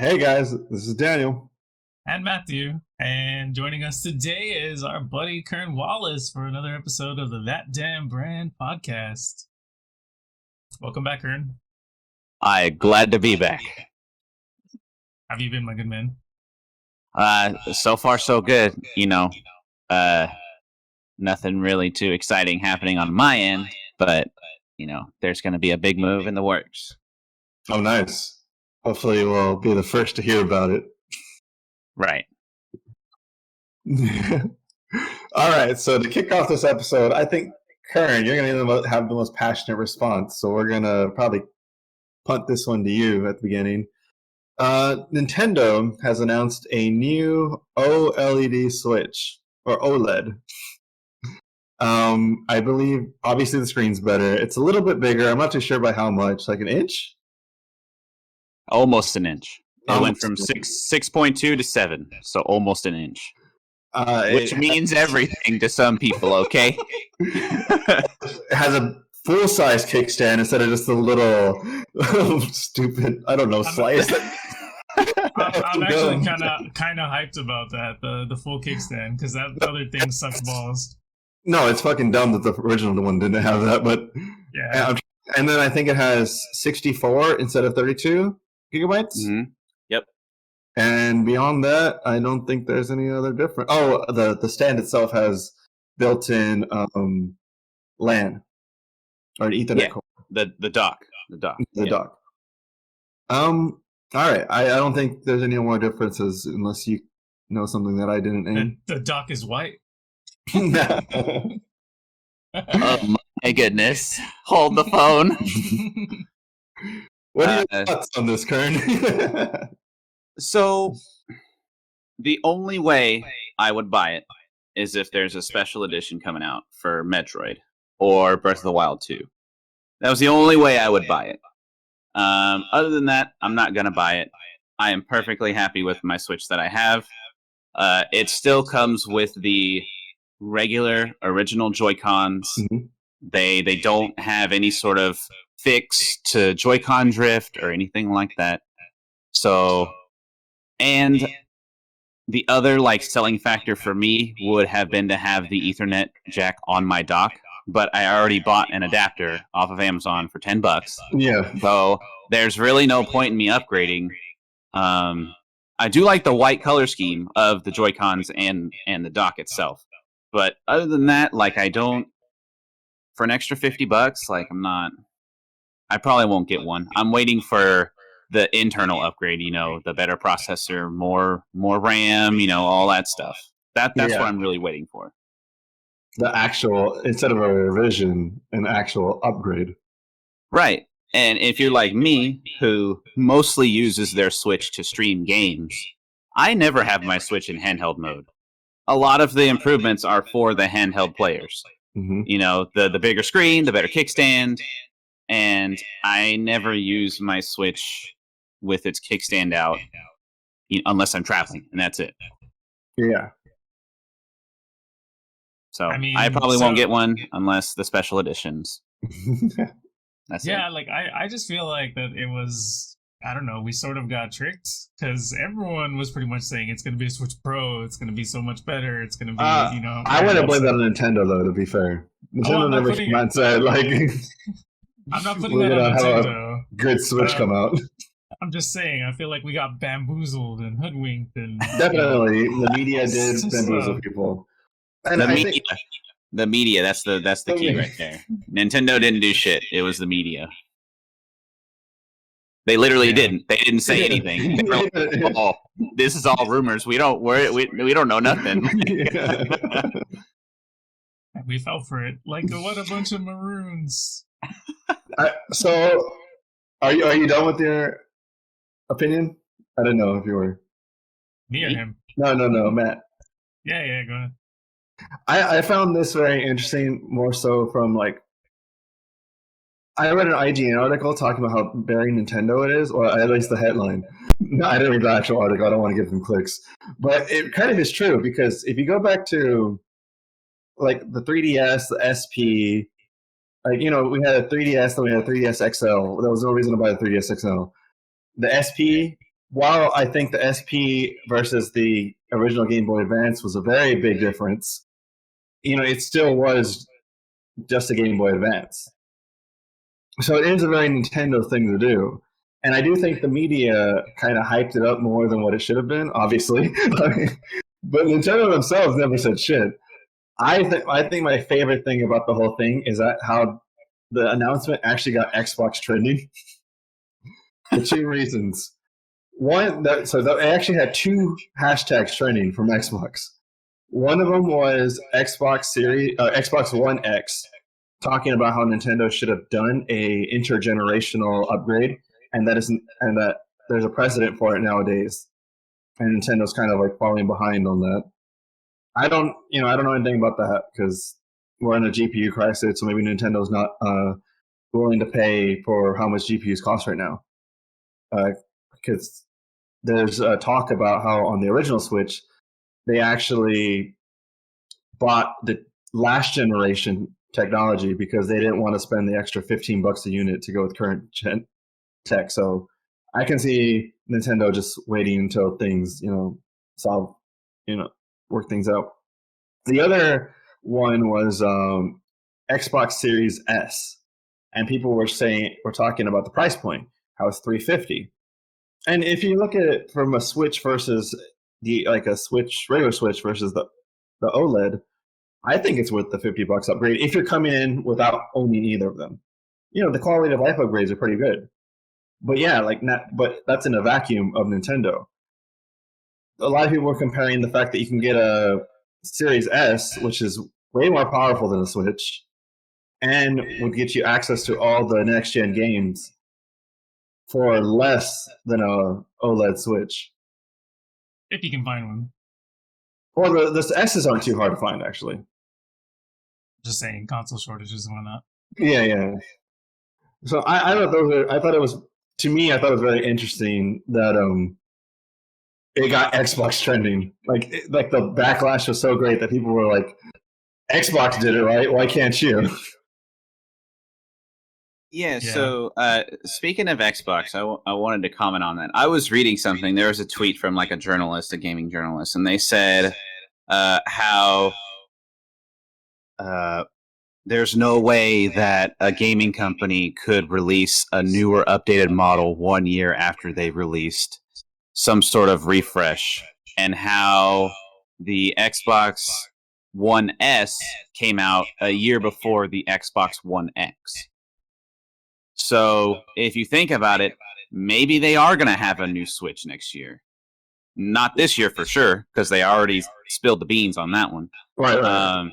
Hey guys, this is Daniel. And Matthew. And joining us today is our buddy Kernwallis for another episode of the That Damn Brand podcast. Welcome back, Kern. Glad to be back. Have you been, my good man? So far so good. Nothing really too exciting happening on my end, but there's going to be a big move in the works. Oh, nice. Hopefully we'll be the first to hear about it. Right. All right, so to kick off this episode, I think, Kern, you're going to have the most passionate response, so we're going to probably punt this one to you at the beginning. Nintendo has announced a new OLED Switch, or OLED. I believe, obviously the screen's better. It's a little bit bigger. I'm not too sure by how much, like an inch? Almost an inch. It went from 6.2 to 7, so almost an inch. Which means everything to some people, okay? It has a full-size kickstand instead of just a little stupid, I don't know, slice. I'm actually kind of hyped about that, the full kickstand, because that other thing sucks balls. No, it's fucking dumb that the original one didn't have that, but yeah. And then I think it has 64 instead of 32 gigabytes. Mm-hmm. Yep. And beyond that, I don't think there's any other difference. Oh, the stand itself has built-in LAN or an Ethernet cord. The dock. The dock. All right. I don't think there's any more differences unless you know something that I didn't. And the dock is white. Oh my goodness! Hold the phone. What are your thoughts on this, Kern? So, the only way I would buy it is if there's a special edition coming out for Metroid or Breath of the Wild 2. That was the only way I would buy it. Other than that, I'm not going to buy it. I am perfectly happy with my Switch that I have. It still comes with the regular original Joy-Cons. Mm-hmm. They don't have any sort of fix to Joy-Con drift or anything like that. So, and the other selling factor for me would have been to have the Ethernet jack on my dock, but I already bought an adapter off of Amazon for $10. Yeah. So there's really no point in me upgrading. I do like the white color scheme of the Joy-Cons and the dock itself. But other than that, I don't, for an extra $50, I probably won't get one. I'm waiting for the internal upgrade, the better processor, more RAM, all that stuff. That's what I'm really waiting for. The actual, instead of a revision, an actual upgrade. Right. And if you're like me, who mostly uses their Switch to stream games, I never have my Switch in handheld mode. A lot of the improvements are for the handheld players. Mm-hmm. The bigger screen, the better kickstand, and I never use my Switch with its kickstand out unless I'm traveling, and that's it. Yeah. So I probably won't get one unless the special editions. That's it. I just feel like that it was, I don't know, we sort of got tricked because everyone was pretty much saying it's going to be a Switch Pro, it's going to be so much better, it's going to be, I wouldn't blame that on Nintendo, though, to be fair. Nintendo never came out and said, I'm not putting that on Nintendo. Good Switch come out. I'm just saying, I feel like we got bamboozled and hoodwinked. And definitely, the media did bamboozle people. And the media, that's the key right there. Nintendo didn't do shit. It was the media. They literally didn't. They didn't say anything. They were like, oh, this is all rumors. We don't know nothing. We fell for it. What a bunch of maroons. So, are you done with your opinion? I don't know if you were. Me or him? No, Matt. Yeah, go ahead. I found this very interesting, more so from I read an IGN article talking about how very Nintendo it is, or at least the headline. No, I didn't read the actual article. I don't want to give them clicks. But it kind of is true, because if you go back to the 3DS, the SP, we had a 3DS, then we had a 3DS XL. There was no reason to buy the 3DS XL. The SP while I think the SP versus the original Game Boy Advance was a very big difference, it still was just a Game Boy Advance. So it is a very Nintendo thing to do. And I do think the media kind of hyped it up more than what it should have been, obviously. But Nintendo themselves never said shit. I think my favorite thing about the whole thing is that how the announcement actually got Xbox trending for two reasons. One, they actually had two hashtags trending from Xbox. One of them was Xbox One X, talking about how Nintendo should have done a intergenerational upgrade, and that there's a precedent for it nowadays, and Nintendo's kind of like falling behind on that. I don't know anything about that because we're in a GPU crisis, so maybe Nintendo's not willing to pay for how much GPUs cost right now. Because there's talk about how on the original Switch, they actually bought the last generation technology because they didn't want to spend the extra $15 a unit to go with current gen tech. So I can see Nintendo just waiting until things, work things out. The other one was Xbox Series S, and people were talking about the price point, how it's $350. And if you look at it from a Switch versus regular Switch versus the OLED, I think it's worth the $50 upgrade if you're coming in without owning either of them. The quality of life upgrades are pretty good. But yeah, but that's in a vacuum of Nintendo. A lot of people were comparing the fact that you can get a Series S, which is way more powerful than a Switch, and would get you access to all the next-gen games for less than a OLED Switch. If you can find one. Well, the S's aren't too hard to find, actually. Just saying, console shortages and whatnot. Yeah. So I thought it was very interesting that it got Xbox trending. Like the backlash was so great that people were like, Xbox did it right, why can't you? Yeah, so speaking of Xbox, I wanted to comment on that. I was reading something. There was a tweet from like a gaming journalist, and they said how there's no way that a gaming company could release a newer, updated model 1 year after they released some sort of refresh, and how the Xbox One S came out a year before the Xbox One X. So if you think about it, maybe they are going to have a new Switch next year. Not this year for sure, because they already spilled the beans on that one. Right.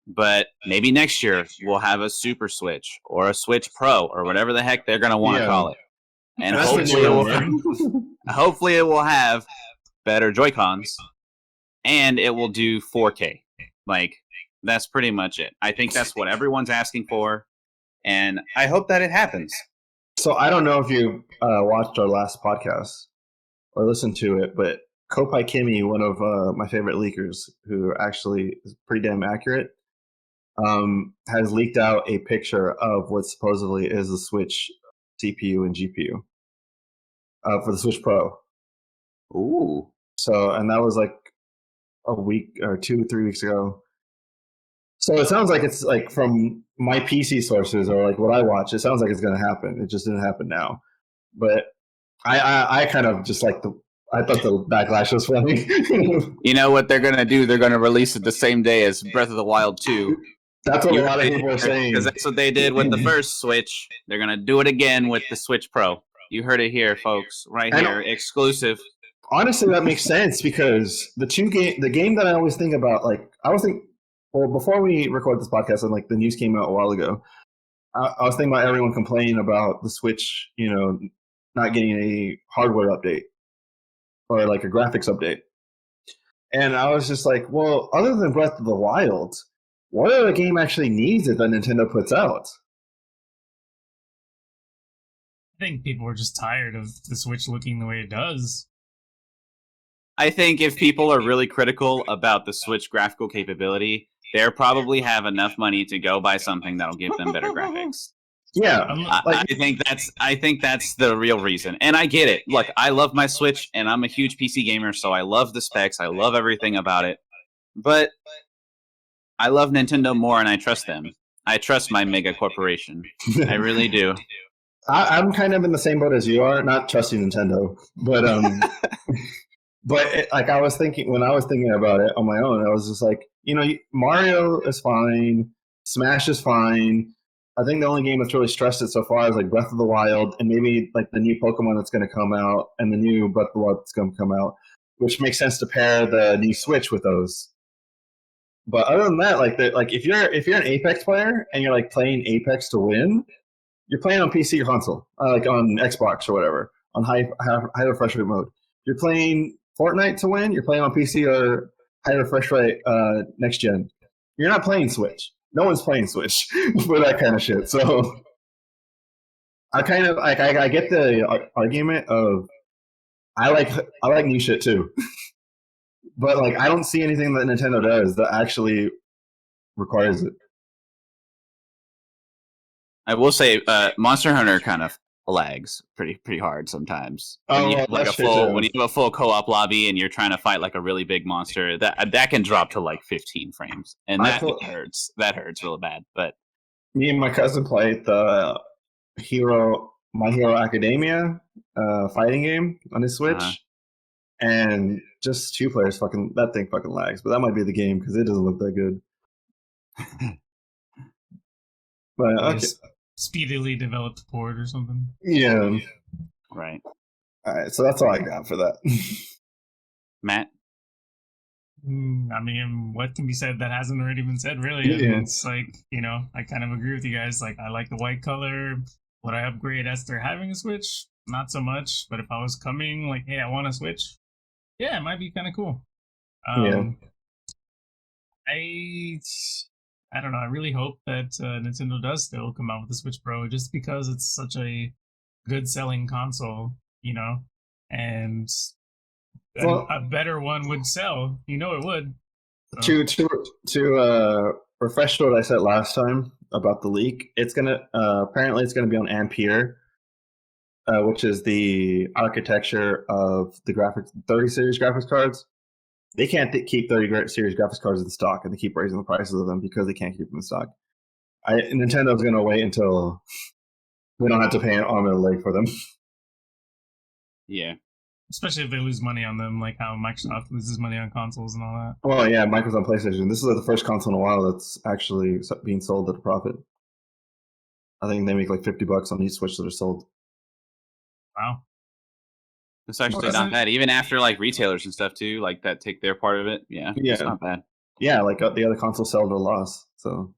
But maybe next year we'll have a Super Switch or a Switch Pro or whatever the heck they're going to want to call it. And hopefully it will have better Joy-Cons, and it will do 4K. Like, that's pretty much it. I think that's what everyone's asking for, and I hope that it happens. So I don't know if you watched our last podcast or listened to it, but Kopai Kimi, one of my favorite leakers, who actually is pretty damn accurate, has leaked out a picture of what supposedly is the Switch CPU and GPU for the Switch Pro. Ooh. So, and that was like a week or 2-3 weeks ago. So it sounds like it's like from my PC sources or like what I watch, it sounds like it's going to happen. It just didn't happen now. But I kind of just like I thought the backlash was funny. You know what they're going to do? They're going to release it the same day as Breath of the Wild 2. That's what a lot of people are saying. Because that's what they did with the first Switch. They're going to do it again with the Switch Pro. You heard it here, folks. Right here. Exclusive. Honestly, that makes sense because the game that I always think about, before we record this podcast, and like the news came out a while ago, I was thinking about everyone complaining about the Switch, not getting a hardware update or like a graphics update. And I was just like, well, other than Breath of the Wild, what other game actually needs it that Nintendo puts out? I think people are just tired of the Switch looking the way it does. I think if people are really critical about the Switch graphical capability, they'll probably have enough money to go buy something that'll give them better graphics. Yeah, I think that's the real reason, and I get it. Look, I love my Switch, and I'm a huge PC gamer, so I love the specs. I love everything about it, but I love Nintendo more, and I trust them. I trust my mega corporation. I really do. I'm kind of in the same boat as you are, not trusting Nintendo, but like I was thinking when I was thinking about it on my own, I was just like, Mario is fine, Smash is fine. I think the only game that's really stressed it so far is like Breath of the Wild, and maybe like the new Pokemon that's going to come out, and the new Breath of the Wild that's going to come out, which makes sense to pair the new Switch with those. But other than that, like if you're an Apex player and you're like playing Apex to win, you're playing on PC or console, like on Xbox or whatever, on high refresh rate mode. You're playing Fortnite to win, you're playing on PC or high refresh rate next gen. You're not playing Switch. No one's playing Switch for that kind of shit. So I kind of like I get the argument of I like new shit too, but like I don't see anything that Nintendo does that actually requires it. I will say, Monster Hunter kind of lags pretty hard sometimes. When you have like when you have a full co-op lobby and you're trying to fight like a really big monster, that can drop to like 15 frames, and that hurts. That hurts real bad. But me and my cousin played the My Hero Academia fighting game on his Switch, and just 2 players that thing fucking lags. But that might be the game because it doesn't look that good. But okay. Speedily developed port or something. Yeah. Right. All right. So that's all I got for that. Matt? I mean, what can be said that hasn't already been said, really? Yeah. I mean, it's like, I kind of agree with you guys. Like, I like the white color. Would I upgrade after having a Switch? Not so much. But if I was coming, like, hey, I want a Switch, yeah, it might be kind of cool. I don't know. I really hope that Nintendo does still come out with the Switch Pro, just because it's such a good selling console, and a better one would sell. It would. So. To refresh what I said last time about the leak, it's gonna apparently it's gonna be on Ampere, which is the architecture of the 30 series graphics cards. They can't keep 30 series graphics cards in stock, and they keep raising the prices of them because they can't keep them in stock. Nintendo's going to wait until we don't have to pay an arm and a leg for them. Yeah. Especially if they lose money on them, like how Microsoft loses money on consoles and all that. Well, yeah, Microsoft on PlayStation. This is the first console in a while that's actually being sold at a profit. I think they make like $50 on each Switch that are sold. Wow. It's actually not bad, even after like retailers and stuff too, like that take their part of it. Yeah, it's not bad. Yeah, like the other consoles sell at a loss. So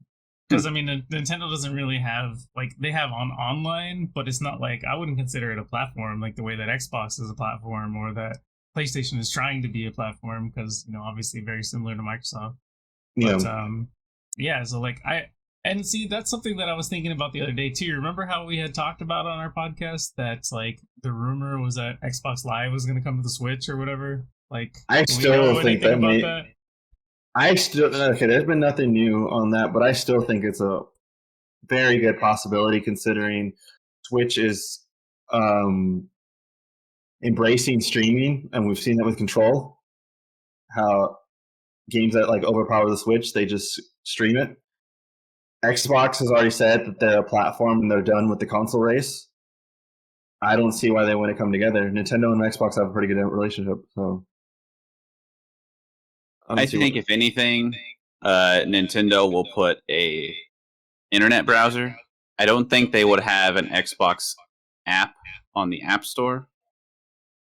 because I mean, Nintendo doesn't really have they have online, but it's not like I wouldn't consider it a platform like the way that Xbox is a platform or that PlayStation is trying to be a platform because obviously very similar to Microsoft. But so like And see, that's something that I was thinking about the other day too. Remember how we had talked about on our podcast that like the rumor was that Xbox Live was going to come to the Switch or whatever? Like, I still think that there's been nothing new on that, but I still think it's a very good possibility considering Switch is embracing streaming, and we've seen that with Control. How games that like overpower the Switch, they just stream it. Xbox has already said that they're a platform and they're done with the console race. I don't see why they wouldn't come together. Nintendo and Xbox have a pretty good relationship. So I think if anything, Nintendo will put a internet browser. I don't think they would have an Xbox app on the App Store.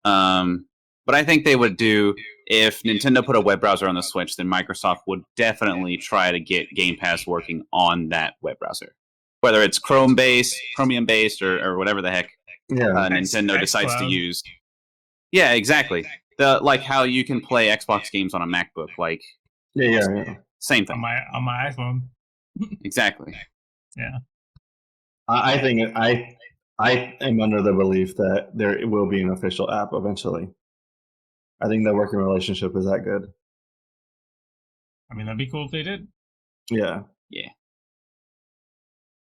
But I think they would do, if Nintendo put a web browser on the Switch, then Microsoft would definitely try to get Game Pass working on that web browser. Whether it's Chromium-based, or whatever the heck Nintendo decides to use. Yeah, exactly. Like how you can play Xbox games on a MacBook. Like, same thing. On my iPhone. Exactly. Yeah. I think I am under the belief that there will be an official app eventually. I think the working relationship is that good. I mean, that'd be cool if they did. Yeah. Yeah.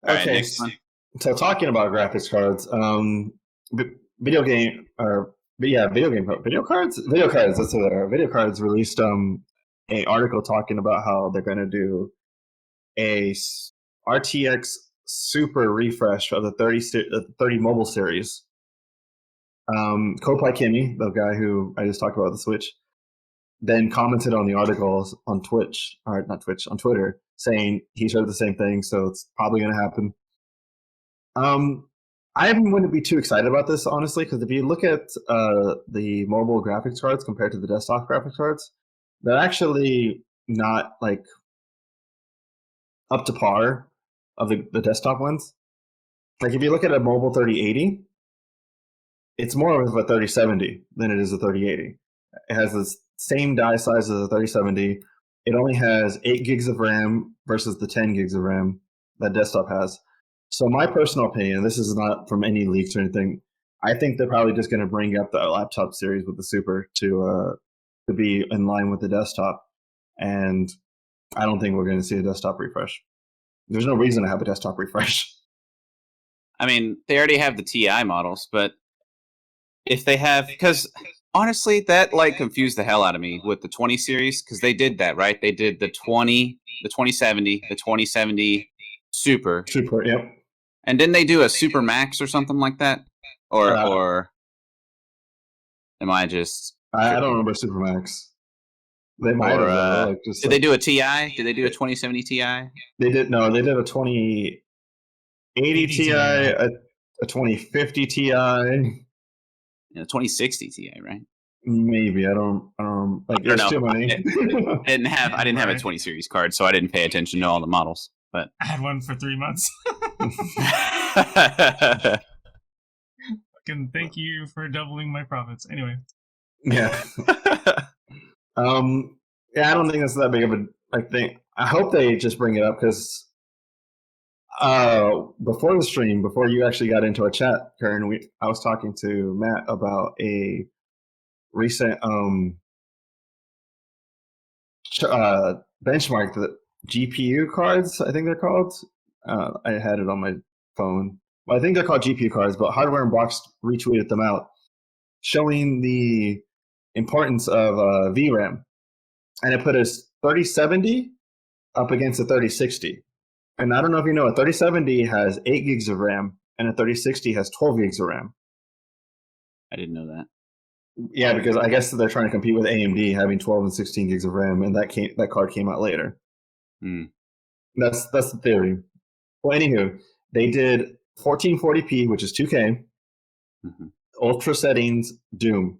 Okay. So talking about graphics cards, video game or yeah, video cards. That's what they are. Video cards released a article talking about how they're going to do a RTX Super refresh of the 30 mobile series. Kopai Kimi, the guy who I just talked about the Switch, then commented on the articles on Twitch, or not Twitch, on Twitter, saying he's heard the same thing, so it's probably going to happen. I wouldn't be too excited about this, honestly, because if you look at the mobile graphics cards compared to the desktop graphics cards, they're actually not like up to par of the desktop ones. Like if you look at a mobile 3080, it's more of a 3070 than it is a 3080. It has the same die size as a 3070. It only has 8 gigs of RAM versus the 10 gigs of RAM that desktop has. So my personal opinion, this is not from any leaks or anything, I think they're probably just going to bring up the laptop series with the Super to be in line with the desktop. And I don't think we're going to see a desktop refresh. There's no reason to have a desktop refresh. I mean, they already have the TI models, but if they have, because honestly, that like confused the hell out of me with the 20 series, because they did that, right? They did the 20, the 2070, the 2070 Super. Super, yep. And didn't they do a Super Max or something like that? Or am I just... I don't remember Super Max. They might have. Like, did they do a TI? Did they do a 2070 Ti? They did. No, they did a 2080 Ti, a 2050 Ti. Yeah, 2060 Ti, right? Maybe I don't like. There's too many. I didn't have a 20 series card, so I didn't pay attention to all the models. But I had one for 3 months. Fucking thank you for doubling my profits. Anyway. Yeah. Yeah, I don't think that's that big of a thing. I hope they just bring it up because before the stream, before you actually got into our chat, Kern, I was talking to Matt about a recent benchmark that GPU cards, I think they're called. I had it on my phone. Well, I think they're called GPU cards, but Hardware and Box retweeted them out, showing the importance of VRAM. And it put a 3070 up against a 3060. And I don't know if you know, a 3070 has 8 gigs of RAM, and a 3060 has 12 gigs of RAM. I didn't know that. Yeah, because I guess they're trying to compete with AMD having 12 and 16 gigs of RAM, and that card came out later. That's the theory. Well, anywho, they did 1440p, which is 2K, ultra settings, Doom.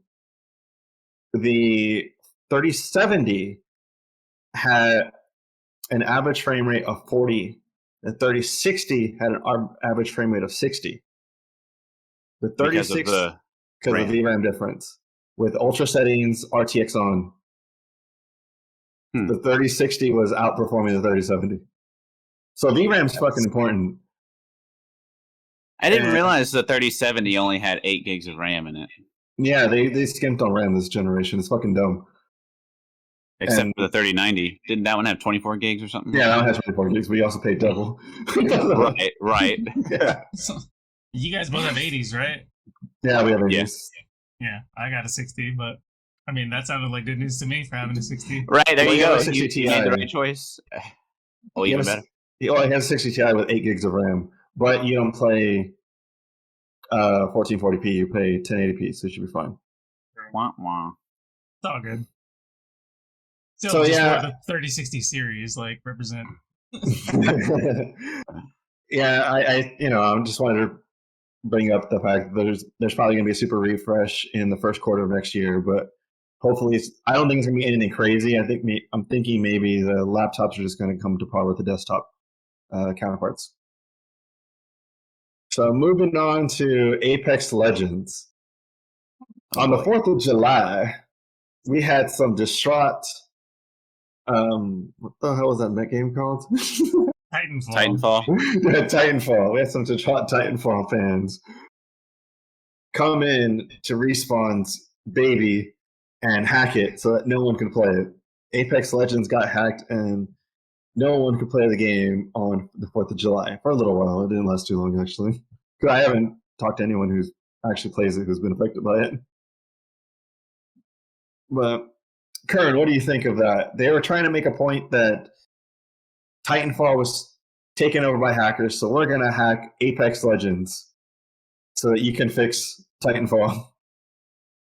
The 3070 had an average frame rate of 40. The 3060 had an average frame rate of 60. The 36 because of the VRAM difference. With ultra settings, RTX on, the 3060 was outperforming the 3070. So VRAM's fucking important. I didn't realize the 3070 only had 8 gigs of RAM in it. Yeah, they skimped on RAM this generation. It's fucking dumb. Except for the 3090. Didn't that one have 24 gigs or something? Yeah, that one has 24 gigs. We also paid double. Right. Yeah. So, you guys both have 80s, right? Yeah, we have 80s. Yes. Yeah, I got a 60, but I mean, that sounded like good news to me for having a 60. Right, there you go. You made the right choice. Oh, even better. He only has 60 Ti with 8 gigs of RAM, but you don't play 1440p, you play 1080p, so you should be fine. Wah, wah. It's all good. Still, so yeah, the 3060 series like represent. Yeah, I just wanted to bring up the fact that there's probably going to be a super refresh in the first quarter of next year, but hopefully I don't think it's going to be anything crazy. I'm thinking maybe the laptops are just going to come to par with the desktop counterparts. So moving on to Apex Legends. On the 4th of July, we had some distraught. What the hell was that game called? Titanfall. Yeah, Titanfall. We had some distraught Titanfall fans come in to Respawn's baby and hack it so that no one could play it. Apex Legends got hacked, and no one could play the game on the 4th of July for a little while. It didn't last too long, actually. Because I haven't talked to anyone who's actually plays it who's been affected by it. But, Kern, what do you think of that? They were trying to make a point that Titanfall was taken over by hackers, so we're going to hack Apex Legends so that you can fix Titanfall.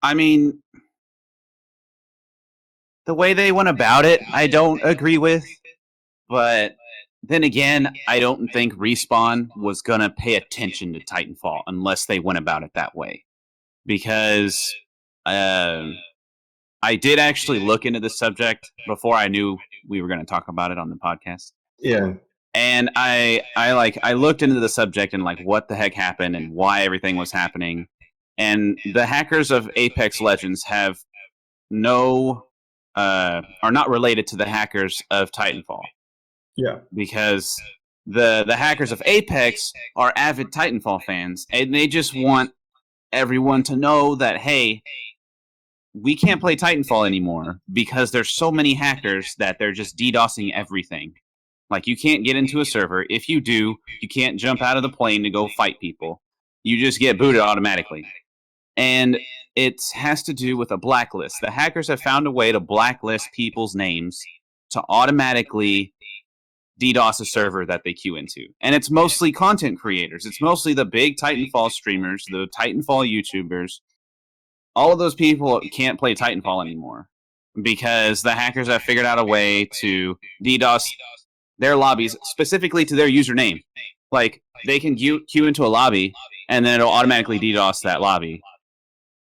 I mean, the way they went about it, I don't agree with. But then again, I don't think Respawn was going to pay attention to Titanfall unless they went about it that way. Because I did actually look into the subject before I knew we were going to talk about it on the podcast. Yeah. And I looked into the subject and like what the heck happened and why everything was happening. And the hackers of Apex Legends have are not related to the hackers of Titanfall. Yeah. Because the hackers of Apex are avid Titanfall fans, and they just want everyone to know that, hey, we can't play Titanfall anymore because there's so many hackers that they're just DDoSing everything. Like, you can't get into a server. If you do, you can't jump out of the plane to go fight people. You just get booted automatically. And it has to do with a blacklist. The hackers have found a way to blacklist people's names to automatically DDoS a server that they queue into. And it's mostly content creators. It's mostly the big Titanfall streamers, the Titanfall YouTubers. All of those people can't play Titanfall anymore because the hackers have figured out a way to DDoS their lobbies specifically to their username. Like, they can queue into a lobby, and then it'll automatically DDoS that lobby.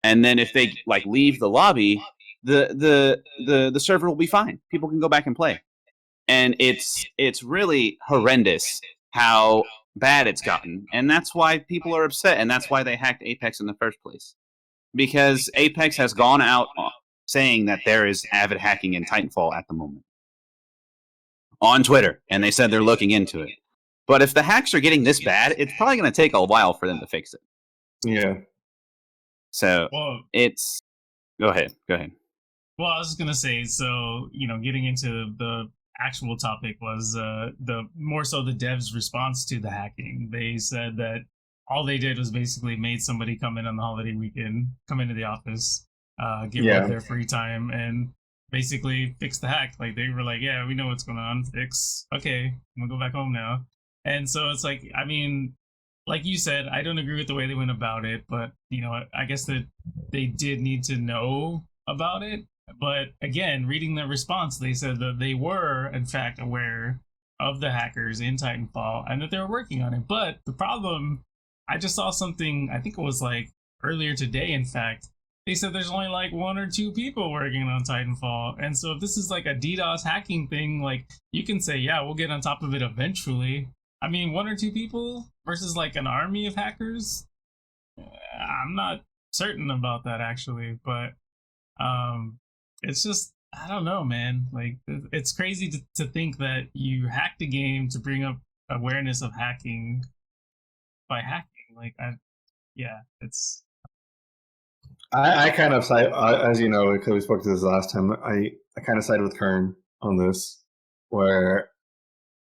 And then if they like leave the lobby, the server will be fine. People can go back and play. And it's really horrendous how bad it's gotten. And that's why people are upset, and that's why they hacked Apex in the first place. Because Apex has gone out saying that there is avid hacking in Titanfall at the moment on Twitter, and they said they're looking into it. But if the hacks are getting this bad, it's probably going to take a while for them to fix it. Yeah. So it's... Go ahead. Well, I was just going to say, so, getting into the actual topic was the more so the devs' response to the hacking. They said that all they did was basically made somebody come in on the holiday weekend, come into the office, give up their free time, and basically fix the hack. Like, they were like, yeah, we know what's going on, fix, okay, I'm gonna go back home now. And so it's like, I mean, like you said, I don't agree with the way they went about it, but I guess that they did need to know about it. But again, reading the response, they said that they were in fact aware of the hackers in Titanfall and that they were working on it. But the problem, I just saw something, I think it was like earlier today, in fact, they said there's only like 1 or 2 people working on Titanfall. And so if this is like a DDoS hacking thing, like, you can say, yeah, we'll get on top of it eventually. I mean, 1 or 2 people versus like an army of hackers? I'm not certain about that, actually, but it's just, I don't know, man. Like, it's crazy to think that you hacked a game to bring up awareness of hacking by hacking. Like, it's... I kind of side, as you know, because we spoke to this last time, I kind of sided with Kern on this, where,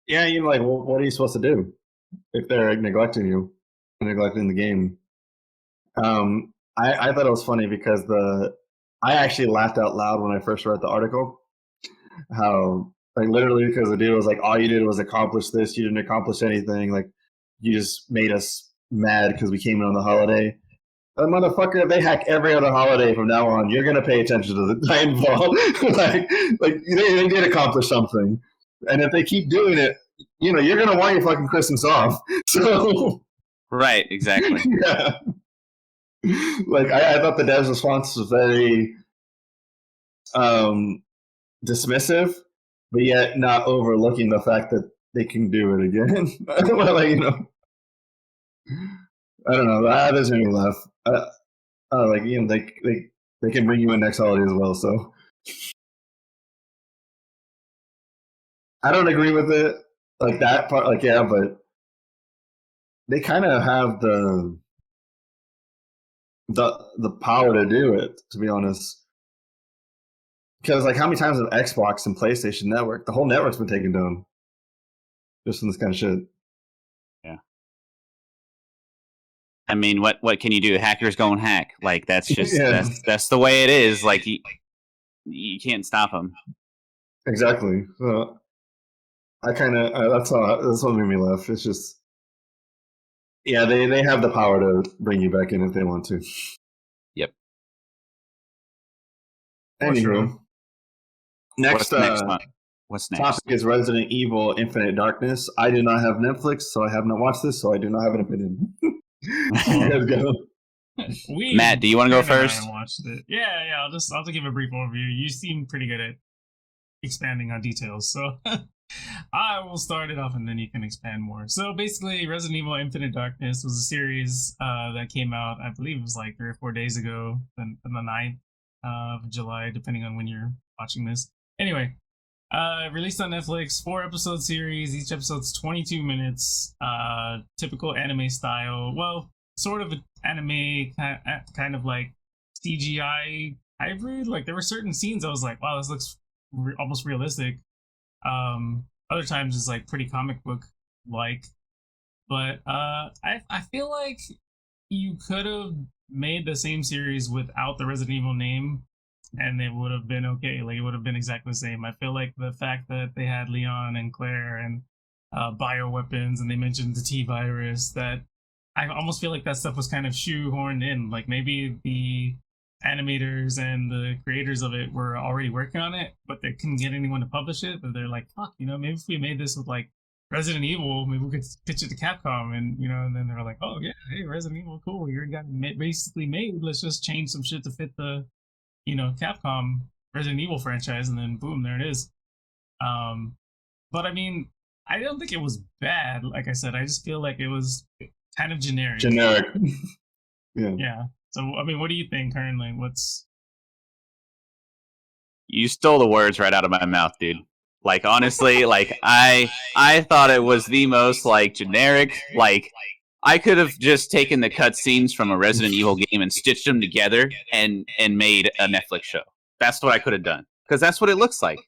like, what are you supposed to do if they're neglecting you, neglecting the game? I thought it was funny because I actually laughed out loud when I first read the article. How, like, literally, because the dude was like, all you did was accomplish this, you didn't accomplish anything, like, you just made us mad because we came in on the holiday. Motherfucker, if they hack every other holiday from now on, you're gonna pay attention to the Titanfall. like they did accomplish something, and if they keep doing it, you're gonna want your fucking Christmas off. So, right, exactly. Yeah. Like, I thought the devs' response was very dismissive, but yet not overlooking the fact that they can do it again. Like, I don't know. That doesn't make me laugh. Like, they can bring you in next holiday as well. So I don't agree with it, like that part. Like, yeah, but they kind of have the power to do it. To be honest, because like, how many times have Xbox and PlayStation Network? The whole network's been taken down. just in this kind of shit. I mean, what can you do? Hackers go and hack. Like that's just Yeah. that's the way it is. Like you can't stop them. Exactly. So I kind of that's what made me laugh. It's just yeah, they have the power to bring you back in if they want to. Yep. Anywho, next What's next? topic is Resident Evil Infinite Darkness. I do not have Netflix, so I have not watched this, so I do not have an opinion. So you guys go. Matt, do you want to go first? I haven't watched it. Yeah. I'll just give a brief overview. You seem pretty good at expanding on details, so I will start it off and then you can expand more. So basically, Resident Evil Infinite Darkness was a series that came out, I believe it was like 3 or 4 days ago, on the 9th of July, depending on when you're watching this. Anyway, released on Netflix, 4-episode series. Each episode's 22 minutes. Typical anime style. Well, sort of an anime kind of like CGI hybrid. Like there were certain scenes I was like, wow, this looks almost realistic. Other times it's like pretty comic book like. But I feel like you could have made the same series without the Resident Evil name, and it would have been okay. Like it would have been exactly the same. I feel like the fact that they had Leon and Claire and bioweapons, and they mentioned the T virus, that I almost feel like that stuff was kind of shoehorned in. Like maybe the animators and the creators of it were already working on it, but they couldn't get anyone to publish it. But they're like, fuck, maybe if we made this with like Resident Evil, maybe we could pitch it to Capcom, and and then they're like, oh yeah, hey, Resident Evil, cool, you got basically made. Let's just change some shit to fit the Capcom Resident Evil franchise, and then boom, there it is. But I mean, I don't think it was bad. Like I said, I just feel like it was kind of generic. Yeah. So I mean, what do you think currently? You stole the words right out of my mouth, dude. Like honestly, like I thought it was the most like generic. Like I could have just taken the cutscenes from a Resident Evil game and stitched them together and made a Netflix show. That's what I could have done, because that's what it looks like.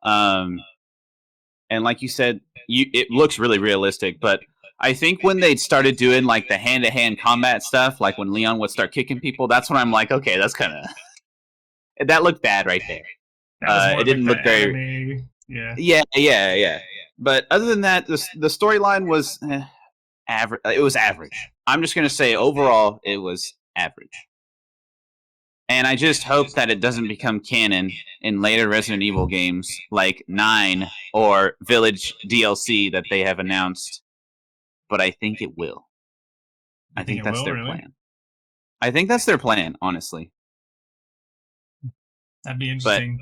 And like you said, it looks really realistic. But I think when they started doing like the hand-to-hand combat stuff, like when Leon would start kicking people, that's when I'm like, okay, that's kind of that looked bad right there. It didn't look very. Yeah. But other than that, the storyline was average. It was average. I'm just gonna say overall, it was average. And I just hope that it doesn't become canon in later Resident Evil games, like 9 or Village DLC that they have announced. But I think it will. I think that's their plan. I think that's their plan, honestly. That'd be interesting.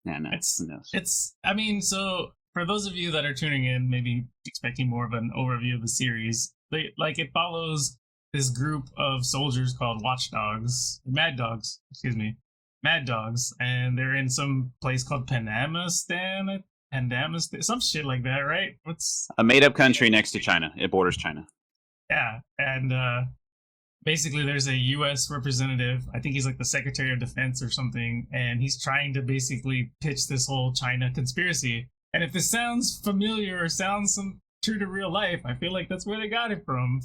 No. It's. I mean, so for those of you that are tuning in, maybe expecting more of an overview of the series, it follows this group of soldiers called Mad Dogs, and they're in some place called Panamistan, some shit like that, right? What's a made-up country next to China? It borders China. Yeah, and basically there's a U.S. representative. I think he's like the Secretary of Defense or something, and he's trying to basically pitch this whole China conspiracy. And if this sounds familiar or sounds true to real life, I feel like that's where they got it from.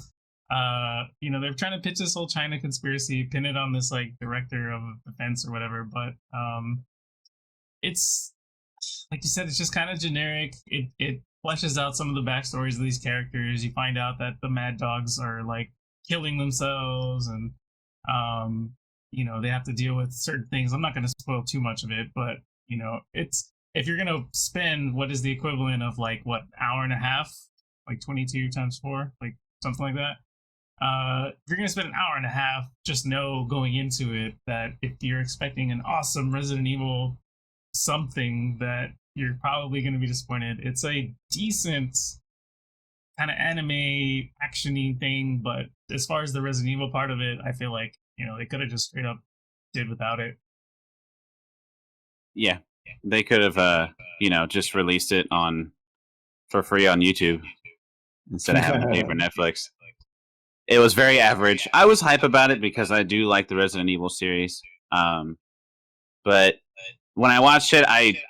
They're trying to pitch this whole China conspiracy, pin it on this like director of defense or whatever. But it's like you said, it's just kind of generic. It fleshes out some of the backstories of these characters. You find out that the Mad Dogs are like killing themselves, and they have to deal with certain things. I'm not going to spoil too much of it, but it's, if you're going to spend what is the equivalent of like hour and a half, like 22 times 4, like something like that. If you're going to spend an hour and a half, just know going into it that if you're expecting an awesome Resident Evil something, that you're probably going to be disappointed. It's a decent kind of anime action-y thing, but as far as the Resident Evil part of it, I feel like they could have just straight up did without it. Yeah, they could have just released it for free on YouTube instead of having to pay for Netflix. It was very average. I was hype about it because I do like the Resident Evil series, but when I watched it, I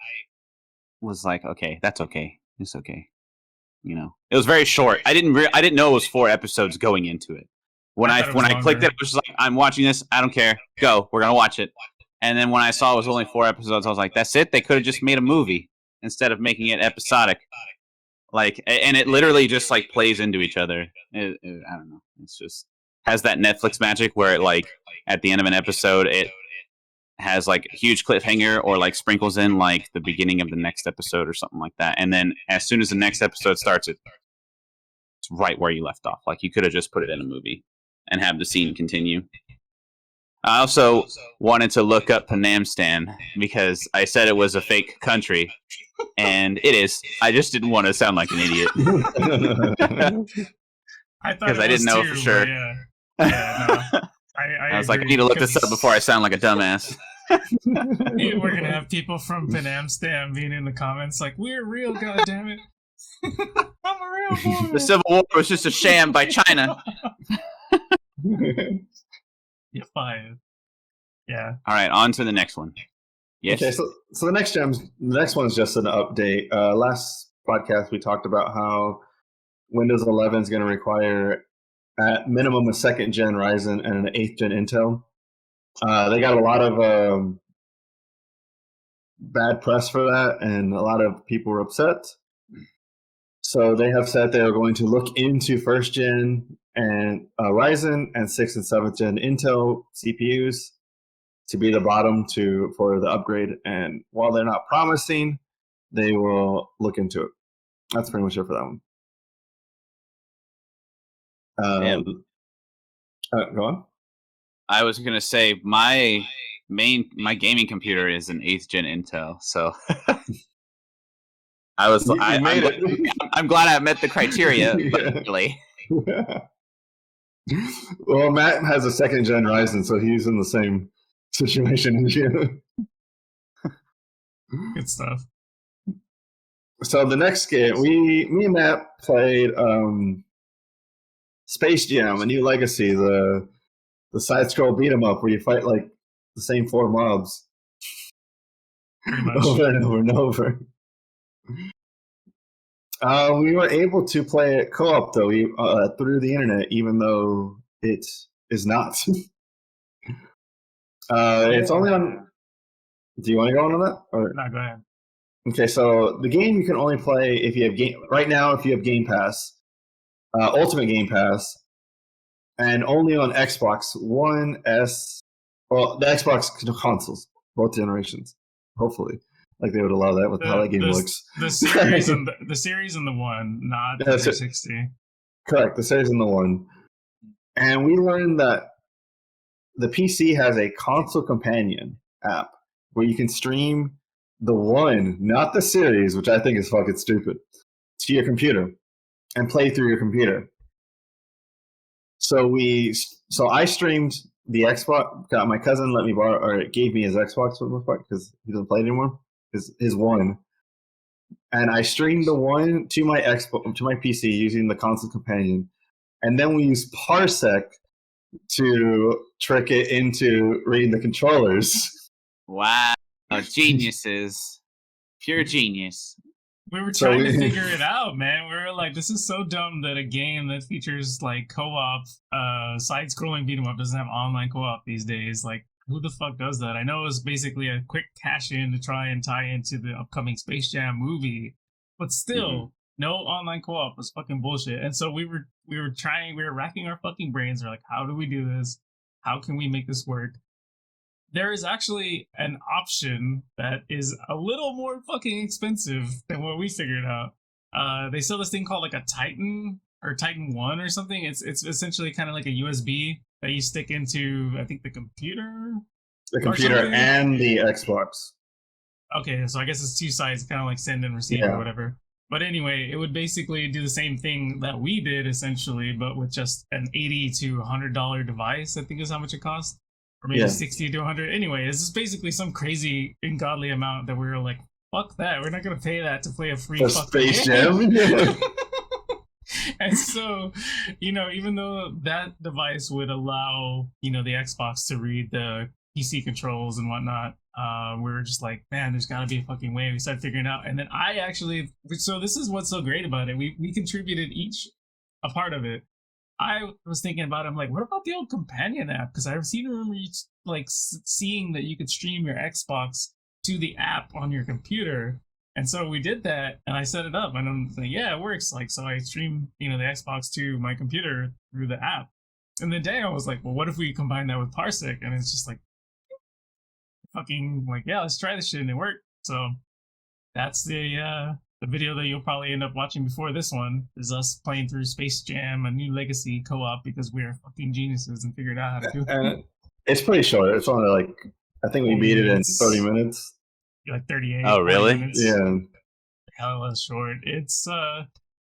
was like, okay, that's okay. It's okay. You know, it was very short. I didn't know it was 4 episodes going into it. When I clicked it, I was just like, I'm watching this. I don't care. Go. We're gonna watch it. And then when I saw it was only 4 episodes, I was like, that's it. They could have just made a movie instead of making it episodic. Like, and it literally just like plays into each other. I don't know. It's just has that Netflix magic where it like at the end of an episode it has like a huge cliffhanger or like sprinkles in like the beginning of the next episode or something like that. And then as soon as the next episode starts, it's right where you left off. Like you could have just put it in a movie and have the scene continue. I also wanted to look up Panamstan because I said it was a fake country, and it is. I just didn't want to sound like an idiot. Because I didn't know for sure. Yeah, no. I was like, I need to look this up before I sound like a dumbass. We're gonna have people from Panamstan being in the comments like, "We're real, goddammit." I'm a real boy. The Civil War was just a sham by China. You're fired. Yeah. All right, on to the next one. Yes. Okay, so the next one is just an update. Last podcast we talked about how Windows 11 is going to require at minimum a 2nd gen Ryzen and an 8th gen Intel. They got a lot of bad press for that, and a lot of people were upset. So they have said they are going to look into 1st gen and Ryzen and 6th and 7th gen Intel CPUs to be the bottom for the upgrade. And while they're not promising, they will look into it. That's pretty much it for that one. Go on. I was gonna say my gaming computer is an 8th gen Intel, so I'm glad I met the criteria. But really. Well, Matt has a 2nd gen Ryzen, so he's in the same situation as you. Good stuff. So the next game, me and Matt played Space Jam: A New Legacy, the side scroll beat 'em up where you fight like the same 4 mobs over and over and over. We were able to play it co-op though through the internet, even though it is not. It's only on. Do you want to go on that? Or? No, go ahead. Okay, so the game you can only play if you have right now if you have Game Pass, Ultimate Game Pass, and only on Xbox One S. Well, the Xbox consoles, both generations. Hopefully, like they would allow that with how that game looks. The series and the series and the one, not the 360. Correct, the series and the one. And we learned that the PC has a console companion app where you can stream the one, not the series, which I think is fucking stupid, to your computer and play through your computer. So I streamed the Xbox. My cousin let me borrow, or gave me his Xbox for the most part because he doesn't play it anymore. His one, and I streamed the one to my PC using the console companion, and then we used Parsec to trick it into reading the controllers. Wow, geniuses, pure genius. We were trying to figure it out, man. We were like, this is so dumb that a game that features like co-op, side-scrolling beat 'em up doesn't have online co-op these days. Like, who the fuck does that? I know it was basically a quick cash-in to try and tie into the upcoming Space Jam movie, but still, no online co-op was fucking bullshit. And so we were racking our fucking brains. We're like, how do we do this? How can we make this work? There is actually an option that is a little more fucking expensive than what we figured out. They sell this thing called like a Titan or Titan 1 or something. It's essentially kind of like a USB that you stick into, I think, the computer. The computer and the Xbox. Okay, so I guess it's 2 sides, kind of like send and receive or whatever. But anyway, it would basically do the same thing that we did essentially, but with just an $80 to $100 device, I think is how much it cost. Or maybe 60 to 100. Anyway, it's just basically some crazy, ungodly amount that we were like, fuck that. We're not going to pay that to play a free fucking Space Jam. And so, even though that device would allow, the Xbox to read the PC controls and whatnot. We were just like, man, there's got to be a fucking way. We started figuring it out, and then I actually, so this is what's so great about it. We contributed each a part of it. I was thinking about it. I'm like, what about the old companion app? Because I seem to remember like seeing that you could stream your Xbox to the app on your computer. And so we did that, and I set it up, and I'm like, yeah, it works. Like, so I stream, the Xbox to my computer through the app. And then Daniel was like, well, what if we combine that with Parsec? And it's just like, fucking, like, yeah, let's try this shit, and it worked. So that's the video that you'll probably end up watching before this one is us playing through Space Jam, a new Legacy co-op, because we're fucking geniuses and figured out how to do it. It's pretty short. It's only like, I think we beat it in 30 minutes. Like 38. Oh, really? Minutes. Yeah. Hella short. It's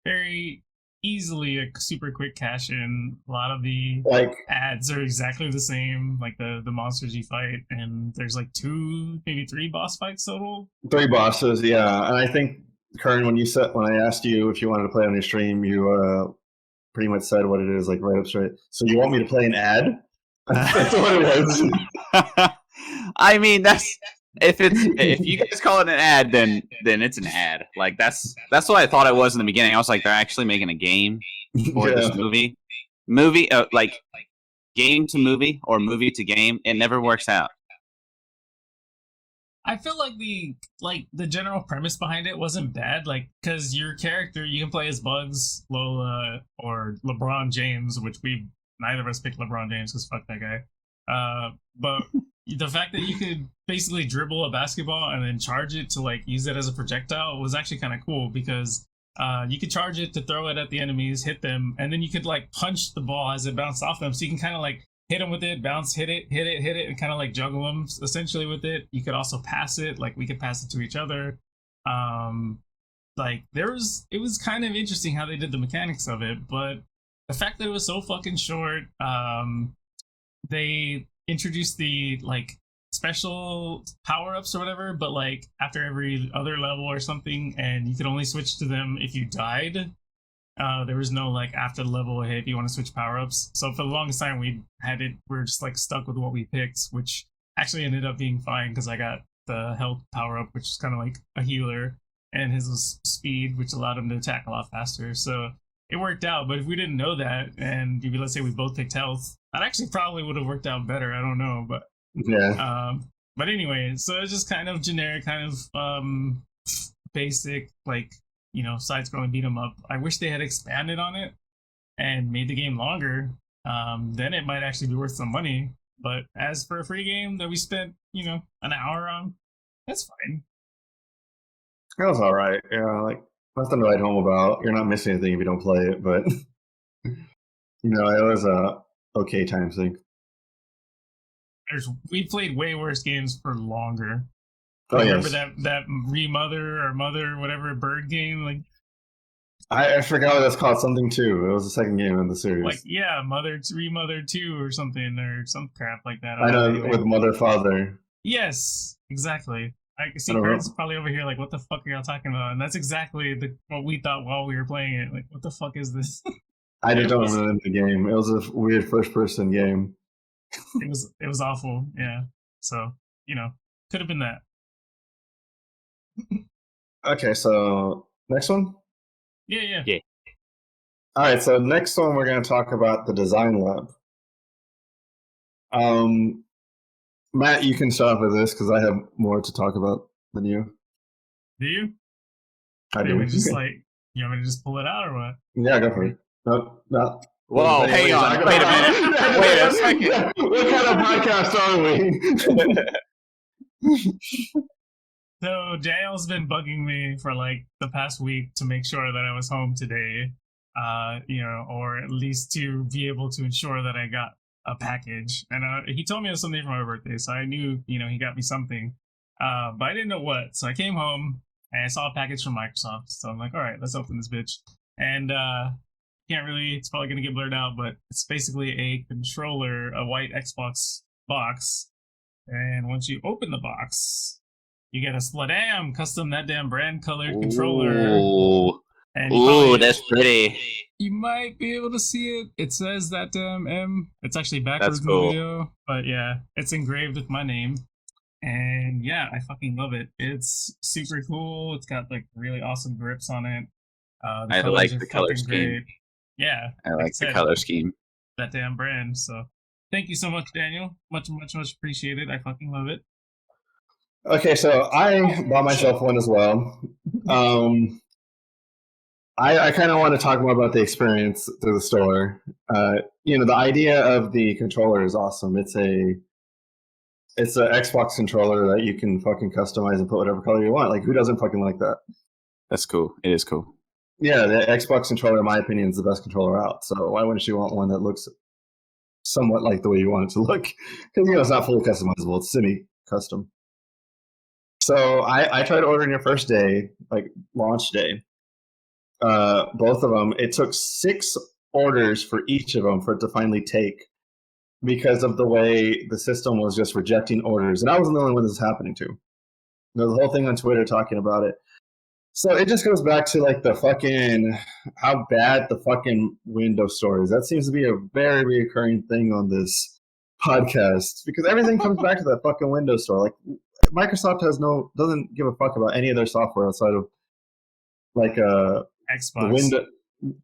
very easily a super quick cash in. A lot of the ads are exactly the same, like the monsters you fight, and there's like 2, maybe 3 boss fights total. 3 bosses, yeah. And I think, Kern, when I asked you if you wanted to play on your stream, you pretty much said what it is, like right up straight. So you want me to play an ad? That's what it was. I mean, that's if you guys call it an ad, then it's an ad. Like that's what I thought it was in the beginning. I was like, they're actually making a game for this movie, like game to movie or movie to game. It never works out. I feel like the general premise behind it wasn't bad, like, because your character, you can play as Bugs, Lola, or LeBron James, which neither of us picked LeBron James because fuck that guy. But the fact that you could basically dribble a basketball and then charge it to like use it as a projectile was actually kind of cool, because you could charge it to throw it at the enemies, hit them, and then you could like punch the ball as it bounced off them, so you can kind of like hit them with it, bounce, hit it, and kind of like juggle them essentially with it. You could also pass it, like we could pass it to each other. Like it was kind of interesting how they did the mechanics of it, but the fact that it was so fucking short, they introduced the like special power-ups or whatever, but like after every other level or something, and you could only switch to them if you died. There was no like after the level, hey, if you want to switch power-ups. So for the longest time we're just like stuck with what we picked, which actually ended up being fine because I got the health power-up, which is kind of like a healer, and his was speed, which allowed him to attack a lot faster. So it worked out. But if we didn't know that, and let's say we both picked health, that actually probably would have worked out better. I don't know, but yeah. But anyway, so it's just kind of generic, kind of basic, like, side-scrolling beat 'em up. I wish they had expanded on it and made the game longer. Then it might actually be worth some money. But as for a free game that we spent, an hour on, that's fine. That was all right. Yeah, like nothing to write home about. You're not missing anything if you don't play it, but it was a okay time sink. We played way worse games for longer. Oh, remember that Remother or Mother, whatever bird game? Like I forgot what that's called. Something too. It was the second game in the series. Like Remother 2 or something, or some crap like that. I know, with Mother Father. Yes, exactly. I can see Kurt's probably over here like, what the fuck are y'all talking about? And that's exactly what we thought while we were playing it. Like, what the fuck is this? I just don't remember the game. It was a weird first-person game. It was awful. Yeah. So could have been that. Okay, so next one? Yeah. All right, so next one we're going to talk about the design lab. Matt, you can start off with this because I have more to talk about than you. Do you? I do. You want me to just pull it out or what? Yeah, go for it. No. Whoa, hang on. Wait a minute. Wait a second. What kind of podcast are we? So Daniel's been bugging me for like the past week to make sure that I was home today, or at least to be able to ensure that I got a package. And he told me it was something for my birthday, so I knew, he got me something, but I didn't know what. So I came home and I saw a package from Microsoft. So I'm like, all right, let's open this bitch. And it's probably gonna get blurred out, but it's basically a controller, a white Xbox box. And once you open the box, you get a Sladam custom that damn brand colored controller. And Ooh, that's pretty. you might be able to see it. It says that M. It's actually backwards That's in the cool. video, but yeah, it's engraved with my name. And yeah, I fucking love it. It's super cool. It's got like really awesome grips on it. The I colors like are the color fucking scheme. great. Yeah, I like like the said, color scheme. that damn brand. So thank you so much, Daniel. Much appreciated. I fucking love it. Okay, so I bought myself one as well. I kind of want to talk more about the experience through the store. The idea of the controller is awesome. It's a Xbox controller that you can fucking customize and put whatever color you want. Like, who doesn't fucking like that? That's cool. It is cool. Yeah, the Xbox controller, in my opinion, is the best controller out. So why wouldn't you want one that looks somewhat like the way you want it to look? Because it's not fully customizable; it's semi-custom. So I tried ordering your first day, like launch day. Both of them. It took 6 orders for each of them for it to finally take, because of the way the system was just rejecting orders, and I wasn't the only one this was happening to. There was a whole thing on Twitter talking about it. So it just goes back to like the fucking how bad the fucking Windows Store is. That seems to be a very recurring thing on this podcast, because everything comes back to that fucking Windows Store. Like, Microsoft doesn't give a fuck about any of their software outside of like Xbox.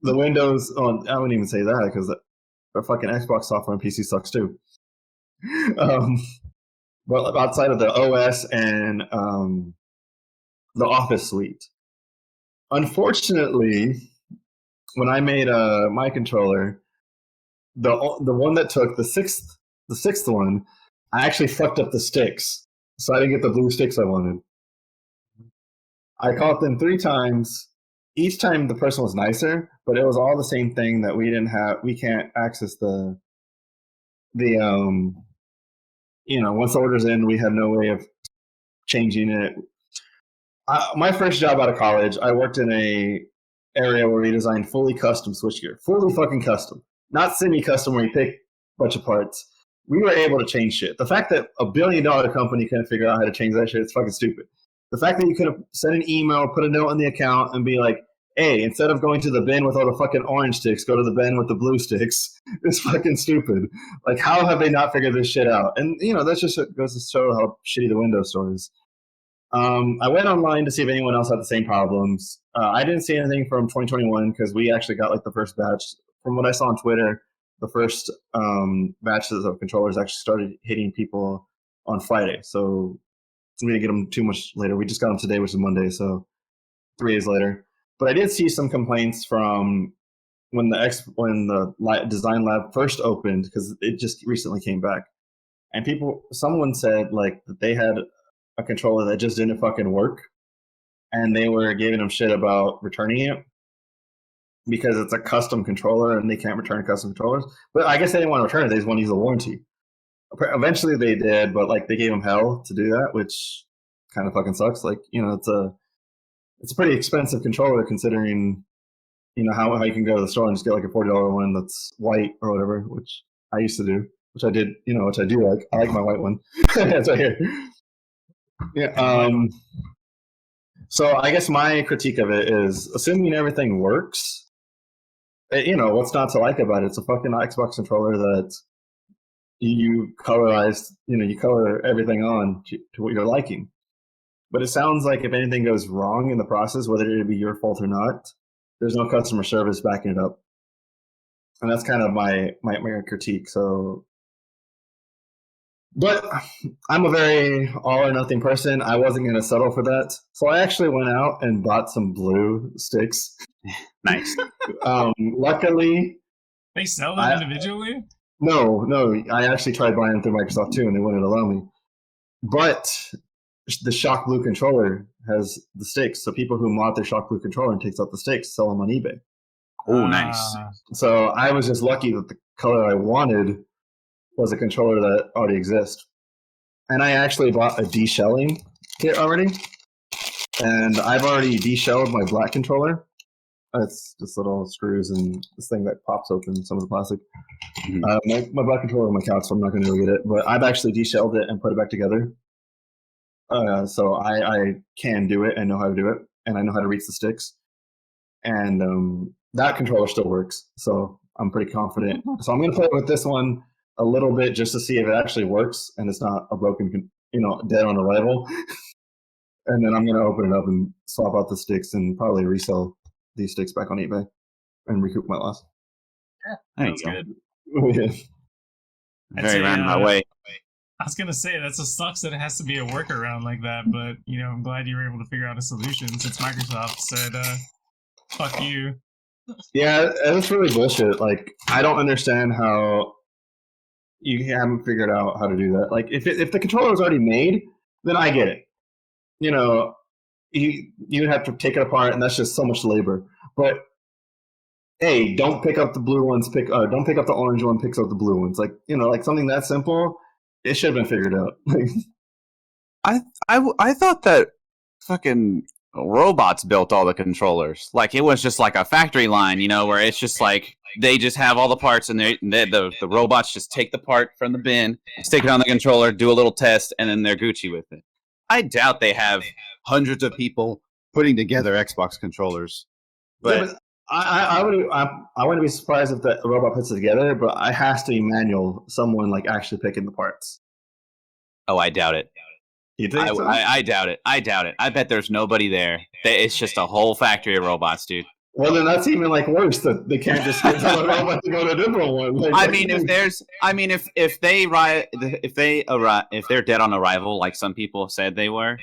the Windows. Oh, I wouldn't even say that, because the fucking Xbox software on PC sucks too. But outside of the OS and the Office suite. Unfortunately, when I made my controller, the one that took the sixth one, I actually fucked up the sticks, so I didn't get the blue sticks I wanted. I called them 3 times. Each time the person was nicer, but it was all the same thing that we can't access the once the order's in, we have no way of changing it. My first job out of college, I worked in a area where we designed fully custom switchgear. Fully fucking custom. Not semi-custom where you pick a bunch of parts. We were able to change shit. The fact that a $1 billion company couldn't figure out how to change that shit is fucking stupid. The fact that you could have sent an email, put a note in the account, and be like, hey, instead of going to the bin with all the fucking orange sticks, go to the bin with the blue sticks, is fucking stupid. Like, how have they not figured this shit out? And, that just goes to show how shitty the Windows Store is. I went online to see if anyone else had the same problems. I didn't see anything from 2021, because we actually got like the first batch. From what I saw on Twitter, the first batches of controllers actually started hitting people on Friday. So we didn't get them too much later. We just got them today, which is Monday, so 3 days later. But I did see some complaints from when the design lab first opened, because it just recently came back, and someone said like that they had a controller that just didn't fucking work, and they were giving them shit about returning it because it's a custom controller and they can't return custom controllers. But I guess they didn't want to return it; they just want to use the warranty. Eventually, they did, but like they gave them hell to do that, which kind of fucking sucks. Like, it's a pretty expensive controller, considering how you can go to the store and just get like a $40 one that's white or whatever, which I used to do, which I did, which I do like. I like my white one. It's right here. Yeah. So I guess my critique of it is, assuming everything works, what's not to like about it? It's a fucking Xbox controller that you colorized, you color everything on to what you're liking. But it sounds like if anything goes wrong in the process, whether it be your fault or not, there's no customer service backing it up. And that's kind of my critique. So, but I'm a very all or nothing person. I wasn't going to settle for that. So I actually went out and bought some blue sticks. Nice. Luckily, they sell them individually? No. I actually tried buying them through Microsoft too, and they wouldn't allow me. But the Shock Blue controller has the sticks, so people who mod their Shock Blue controller and takes out the sticks sell them on eBay. Oh, nice. So I was just lucky that the color I wanted was a controller that already exists. And I actually bought a deshelling kit already, and I've already deshelled my black controller. It's just little screws and this thing that pops open some of the plastic. Mm-hmm. My black controller on my couch, so I'm not going to go get it. But I've actually deshelled it and put it back together. So I can do it and know how to do it, and I know how to reach the sticks. and that controller still works. So I'm pretty confident. So I'm gonna play with this one a little bit just to see if it actually works and it's not a broken, dead on arrival. And then I'm gonna open it up and swap out the sticks and probably resell these sticks back on eBay and recoup my loss. Yeah, that's good. Very roundabout way. I was gonna say that just sucks that it has to be a workaround like that, but I'm glad you were able to figure out a solution since Microsoft said, "Fuck you." Yeah, it's really bullshit. Like, I don't understand how you haven't figured out how to do that. Like, if the controller was already made, then I get it. You have to take it apart, and that's just so much labor. But hey, don't pick up the blue ones. Don't pick up the orange one. Picks up the blue ones. Like like something that simple. It should have been figured out. I thought that fucking robots built all the controllers. Like it was just like a factory line, where it's just like they just have all the parts and the robots just take the part from the bin, stick it on the controller, do a little test, and then they're Gucci with it. I doubt they have hundreds of people putting together Xbox controllers. But yeah, I wouldn't be surprised if the robot puts it together, but it has to be manual. Someone like actually picking the parts. Oh, I doubt it. You think so? I doubt it. I bet there's nobody there. It's just a whole factory of robots, dude. Well, then that's even worse. That they can't just tell a robot to go to a different one. If they're dead on arrival, like some people said they were,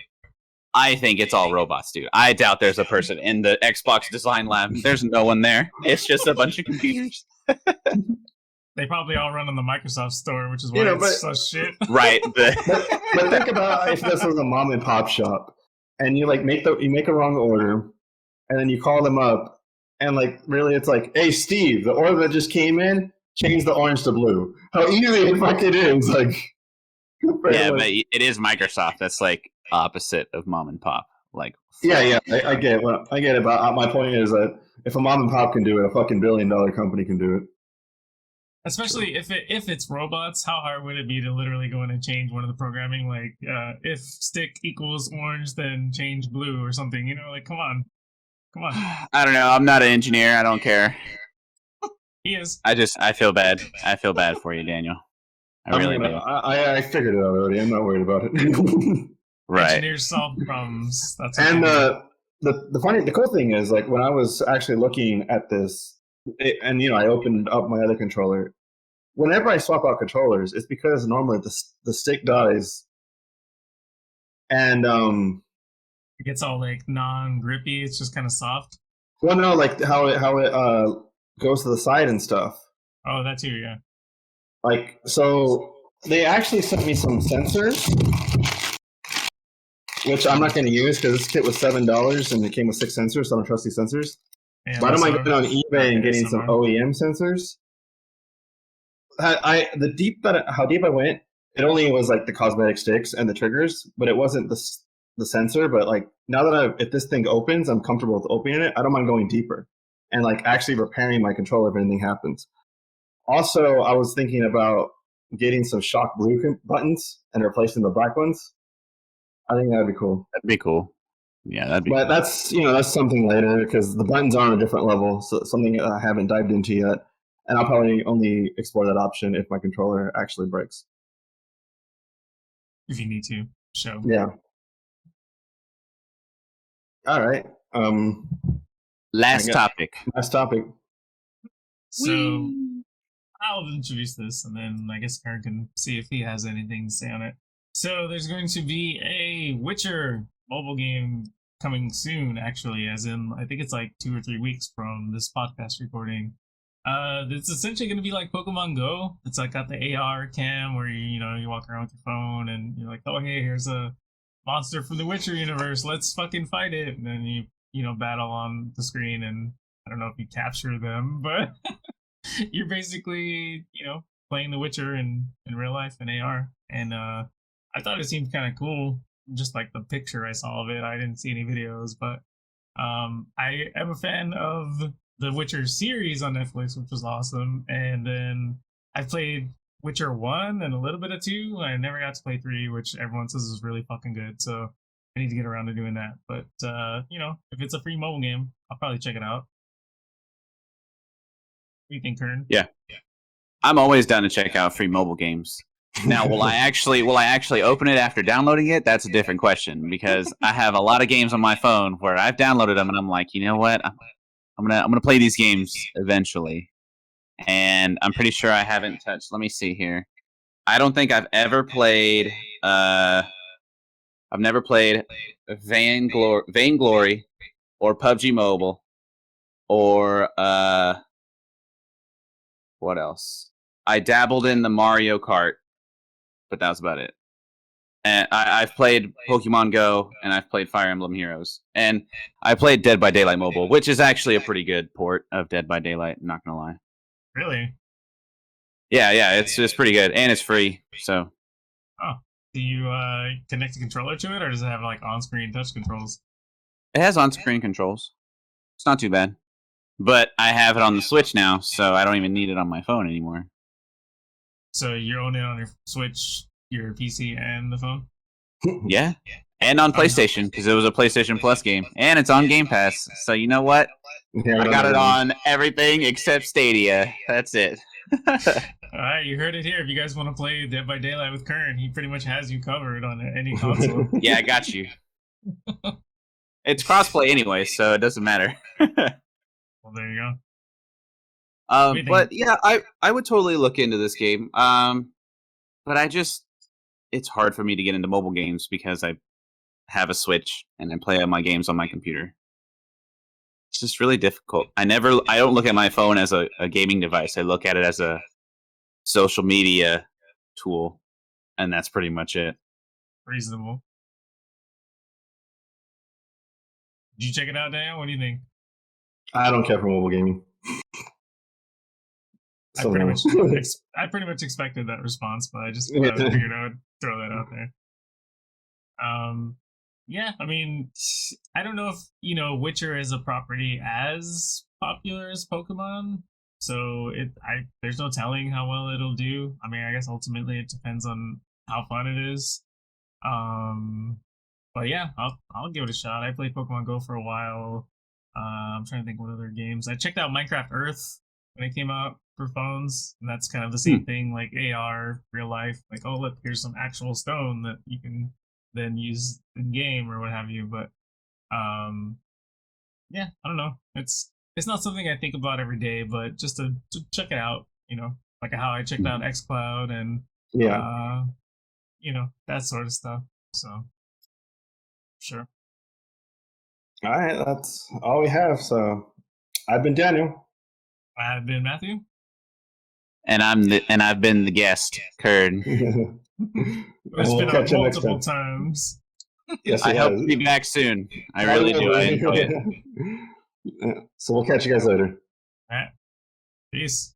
I think it's all robots, dude. I doubt there's a person in the Xbox design lab. There's no one there. It's just a bunch of computers. They probably all run on the Microsoft store, which is why it's so shit. Right. But think about if this was a mom and pop shop, and you make a wrong order, and then you call them up, and really it's like, hey Steve, the order that just came in, change the orange to blue. How easy the fuck it is, Yeah, but it is Microsoft. That's opposite of mom and pop. I get it. I get it. But my point is that if a mom and pop can do it, a fucking $1 billion company can do it. Especially if it's robots, how hard would it be to literally go in and change one of the programming? If stick equals orange, then change blue or something. Come on. I don't know. I'm not an engineer. I don't care. He is. I feel bad. I feel bad for you, Daniel. I really do. I figured it out already. I'm not worried about it. Right. Engineers solve problems. That's and the cool thing is when I was actually looking at this, I opened up my other controller. Whenever I swap out controllers, it's because normally the stick dies, and it gets all non-grippy. It's just kind of soft. Well, no, how it goes to the side and stuff. Oh, that too, yeah. So they actually sent me some sensors, which I'm not going to use because this kit was $7 and it came with 6 sensors, so I don't trust these sensors. Yeah, but I don't mind going on eBay and getting some OEM sensors. How deep I went, it only was the cosmetic sticks and the triggers, but it wasn't the sensor. But now that if this thing opens, I'm comfortable with opening it. I don't mind going deeper and actually repairing my controller if anything happens. Also, I was thinking about getting some shock blue buttons and replacing the black ones. I think that'd be cool. That'd be cool. Yeah, that'd be. But that's that's something later because the buttons are on a different level, so it's something I haven't dived into yet, and I'll probably only explore that option if my controller actually breaks. If you need to, show. Yeah. All right. Last topic. So I'll introduce this, and then I guess Kern can see if he has anything to say on it. So there's going to be a Witcher mobile game coming soon, actually, as in I think it's 2 or 3 weeks from this podcast recording. It's essentially going to be like Pokemon Go. It's got the AR cam where you walk around with your phone and you're like, oh hey, here's a monster from the Witcher universe. Let's fucking fight it. And then you battle on the screen, and I don't know if you capture them, but you're basically playing the Witcher in real life in AR. And I thought it seemed kind of cool. Just the picture I saw of it. I didn't see any videos, but I am a fan of the Witcher series on Netflix, which was awesome. And then I played Witcher 1 and a little bit of 2. I never got to play 3, which everyone says is really fucking good. So I need to get around to doing that. But if it's a free mobile game, I'll probably check it out. What do you think, Kern? Yeah. I'm always down to check out free mobile games. Now, will I actually open it after downloading it? That's a different question, because I have a lot of games on my phone where I've downloaded them and I'm like, you know what? I'm gonna play these games eventually. And I'm pretty sure I haven't touched. Let me see here. I don't think I've ever played. I've never played Vainglory or PUBG Mobile or what else? I dabbled in the Mario Kart, but that was about it. And I've played Pokemon Go, and I've played Fire Emblem Heroes, and I played Dead by Daylight Mobile, which is actually a pretty good port of Dead by Daylight. I'm not gonna lie. Really? Yeah, it's pretty good, and it's free. So. Oh, do you connect a controller to it, or does it have like on-screen touch controls? It has on-screen controls. It's not too bad. But I have it on the Switch now, so I don't even need it on my phone anymore. So you own it on your Switch, your PC, and the phone? Yeah. And on PlayStation, because it was a PlayStation Plus game. And it's on Game Pass. So you know what? Yeah, I got it on everything except Stadia. That's it. Alright, you heard it here. If you guys want to play Dead by Daylight with Kern, he pretty much has you covered on any console. Yeah, I got you. It's crossplay anyway, so it doesn't matter. Well, there you go. But yeah, I would totally look into this game. But it's hard for me to get into mobile games because I have a Switch and I play all my games on my computer. It's just really difficult. I don't look at my phone as a gaming device. I look at it as a social media tool, and that's pretty much it. Reasonable. Did you check it out, Dan? What do you think? I don't care for mobile gaming. I pretty much expected that response, but I just figured I would throw that out there. Yeah, I mean, I don't know if Witcher is a property as popular as Pokemon, so there's no telling how well it'll do. I mean, I guess ultimately it depends on how fun it is. But yeah, I'll give it a shot. I played Pokemon Go for a while. I'm trying to think what other games. I checked out Minecraft Earth when it came out for phones, and that's kind of the same thing, like AR, real life. Like, oh look, here's some actual stone that you can then use in game or what have you. But yeah, I don't know. It's not something I think about every day, but just to check it out, like how I checked out xCloud and that sort of stuff. So sure. All right, that's all we have. So I've been Daniel. I've been Matthew. And I've been the guest, Kern. It's been on multiple times. Yes, I hope to be back soon. I really do. I enjoy it. So we'll catch you guys later. All right. Peace.